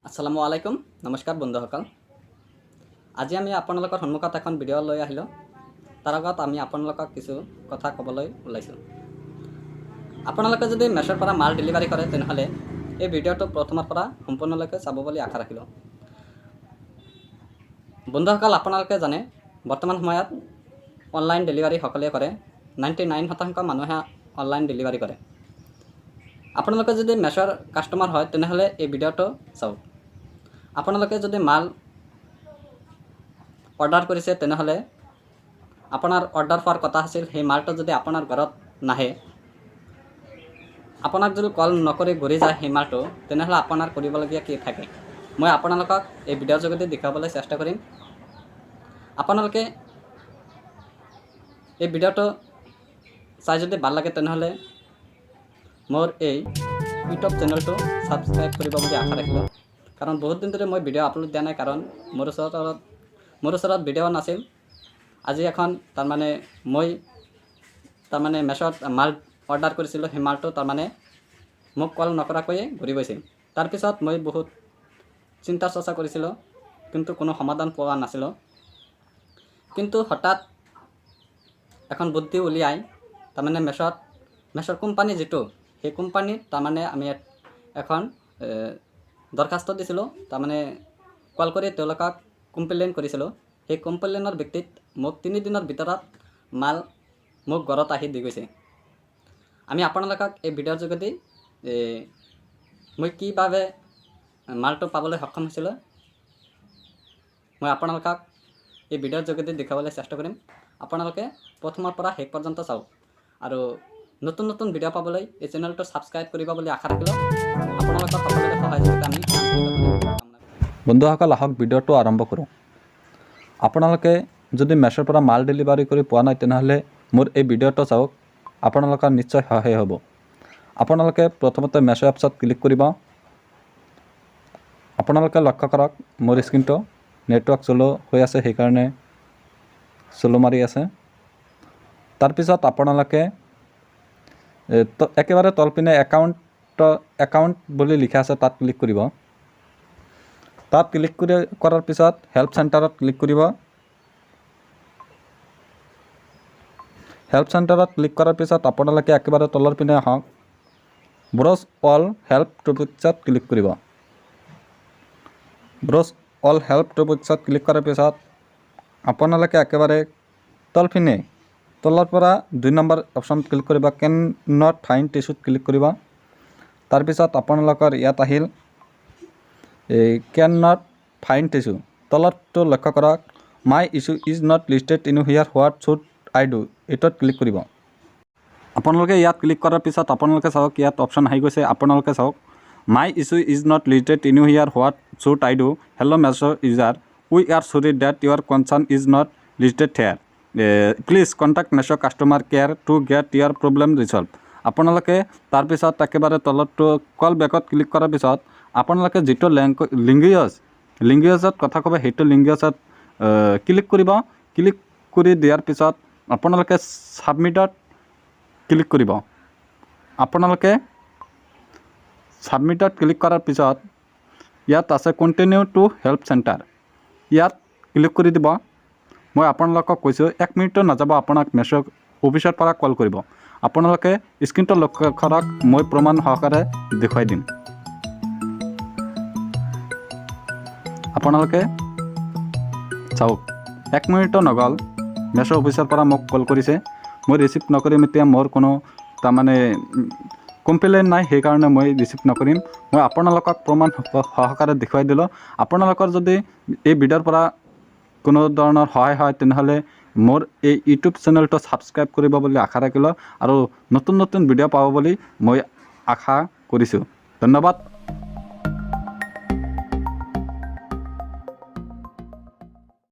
আসসালামু আলাইকুম নমস্কাৰ বন্ধুসকল। আজি আমি আপোনালোকৰ সন্মুখত এখন ভিডিঅ' লৈ আহিলোঁ। তাৰ আগত আমি আপোনালোকক কিছু কথা ক'বলৈ ওলাইছোঁ। আপোনালোকে যদি মেছৰ পৰা মাল ডেলিভাৰী কৰে তেনেহ'লে এই ভিডিঅ'টো প্ৰথমৰ পৰা সম্পূৰ্ণলৈকে চাব বুলি আশা ৰাখিলোঁ। বন্ধুসকল, আপোনালোকে জানে বৰ্তমান সময়ত অনলাইন ডেলিভাৰী সকলোৱে কৰে। 99% মানুহে অনলাইন ডেলিভাৰী কৰে। আপোনালোকে যদি মেছৰ কাষ্টমাৰ হয় তেনেহ'লে এই ভিডিঅ'টো চাওক। আপোনালোকে যদি মাল অৰ্ডাৰ কৰিছে তেনেহ'লে আপোনাৰ অৰ্ডাৰ হোৱাৰ কথা আছিল, সেই মালটো যদি আপোনাৰ ঘৰত নাহে, আপোনাক যদি কল নকৰি ঘূৰি যায় সেই মালটো, তেনেহ'লে আপোনাৰ কৰিবলগীয়া কি থাকে মই আপোনালোকক এই ভিডিঅ'ৰ যোগেদি দেখুৱাবলৈ চেষ্টা কৰিম। আপোনালোকে এই ভিডিঅ'টো চাই যদি ভাল লাগে তেনেহ'লে মোৰ এই ইউটিউব চেনেলটো ছাবস্ক্ৰাইব কৰিব বুলি আশা ৰাখিলোঁ। কাৰণ বহুত দিন ধৰি মই ভিডিঅ' আপলোড দিয়া নাই, কাৰণ মোৰ ওচৰত ভিডিঅ' নাছিল। আজি এখন মই মেছত মাল অৰ্ডাৰ কৰিছিলোঁ, সেই মালটো মোক কল নকৰাকৈয়ে ঘূৰি গৈছিল। তাৰপিছত মই বহুত চিন্তা চৰ্চা কৰিছিলোঁ, কিন্তু কোনো সমাধান পোৱা নাছিলোঁ। কিন্তু হঠাৎ এখন বুদ্ধি উলিয়াই মেছৰ কোম্পানী যিটো, সেই কোম্পানীত আমি এখন দৰখাস্ত দিছিলোঁ। কল কৰি তেওঁলোকক কমপ্লেইন কৰিছিলোঁ। সেই কমপ্লেইনৰ ভিত্তিত মোক 3 দিনৰ ভিতৰত মাল মোক ঘৰত আহি দি গৈছে। আমি আপোনালোকক এই ভিডিঅ'ৰ যোগেদি মই কিভাৱে মালটো পাবলৈ সক্ষম হৈছিলোঁ মই আপোনালোকক এই ভিডিঅ'ৰ যোগেদি দেখাবলৈ চেষ্টা কৰিম। আপোনালোকে প্ৰথমৰ পৰা শেষ পৰ্যন্ত চাওক আৰু নতুন নতুন ভিডিঅ' পাবলৈ এই চেনেলটো ছাবস্ক্ৰাইব কৰিব বুলি আশা ৰাখিলোঁ। আপোনালোকৰ সকলোৰে সহযোগিতা আমি বন্ধুসকল, আহক ভিডিঅ'টো আৰম্ভ কৰোঁ। আপোনালোকে যদি মেছৰ পৰা মাল ডেলিভাৰী কৰি পোৱা নাই তেনেহ'লে মোৰ এই ভিডিঅ'টো চাওক, আপোনালোকৰ নিশ্চয় সহায় হ'ব। আপোনালোকে প্ৰথমতে মেছ' এপছত ক্লিক কৰিব। আপোনালোকে লক্ষ্য কৰক মোৰ স্ক্ৰীনটো নেটৱৰ্ক শ্ল' হৈ আছে, সেইকাৰণে শ্ল' মাৰি আছে। তাৰপিছত আপোনালোকে একেবাৰে তলপিনে একাউণ্ট বুলি লিখা আছে, তাত ক্লিক কৰিব। তাত ক্লিক কৰাৰ পিছত হেল্প চেণ্টাৰত ক্লিক কৰিব। হেল্প চেণ্টাৰত ক্লিক কৰাৰ পিছত আপোনালোকে একেবাৰে তলৰ পিনে আহক, ব্ৰ'জ অল হেল্প টপিকছত ক্লিক কৰিব। ব্ৰ'জ অল হেল্প টপিকছত ক্লিক কৰাৰ পিছত আপোনালোকে একেবাৰে তলৰ পৰা 2 নম্বৰ অপশ্যন ক্লিক কৰিব, কেন নট ফাইণ্ড ইছ্যুত ক্লিক কৰিব। তাৰপিছত আপোনালোকৰ ইয়াত আহিল কেন নট ফাইণ্ড ইছ্যু। তলতটো লক্ষ্য কৰক my issue is not listed in here what should I do, এইটোত ক্লিক কৰিব। আপোনালোকে ইয়াত ক্লিক কৰাৰ পিছত আপোনালোকে চাওক, ইয়াত অপশ্যন আহি গৈছে। আপোনালোকে চাওক my issue is not listed in here what should I do, hello' Meesho' user, we are sorry that your concern is not listed here, please contact Meesho' customer care to get your problem resolved. আপোনালোকে তাৰপিছত একেবাৰে তলতটো কল বেকত click কৰাৰ পিছত আপোনালোকে যিটো লিংগুৱেজত কথা ক'ব সেইটো লিংগুৱেজত ক্লিক কৰিব। ক্লিক কৰি দিয়াৰ পিছত আপোনালোকে ছাবমিটত ক্লিক কৰিব। আপোনালোকে ছাবমিটত ক্লিক কৰাৰ পিছত ইয়াত আছে কণ্টিনিউ টু হেল্প চেণ্টাৰ, ইয়াত ক্লিক কৰি দিব। মই আপোনালোকক কৈছোঁ 1 মিনিটো নাযাব, আপোনাক মেছ' অফিচৰ পৰা কল কৰিব। আপোনালোকে স্ক্ৰীনটো লক্ষ্য কৰক, মই প্ৰমাণ সহকাৰে দেখুৱাই দিম। আপোনালোকে চাওক 1 মিনিটো নগ'ল, মেছ' অফিচৰ পৰা মোক কল কৰিছে। মই ৰিচিভ নকৰিম, এতিয়া মোৰ কোনো কমপ্লেইন নাই, সেইকাৰণে মই ৰিচিভ নকৰিম। মই আপোনালোকক প্ৰমাণ সহকাৰে দেখুৱাই দিলোঁ। আপোনালোকৰ যদি এই ভিডিঅ'ৰ পৰা কোনো ধৰণৰ সহায় হয় তেনেহ'লে মোৰ এই ইউটিউব চেনেলটো ছাবস্ক্ৰাইব কৰিব বুলি আশা ৰাখিলোঁ আৰু নতুন নতুন ভিডিঅ' পাব বুলি মই আশা কৰিছোঁ। ধন্যবাদ।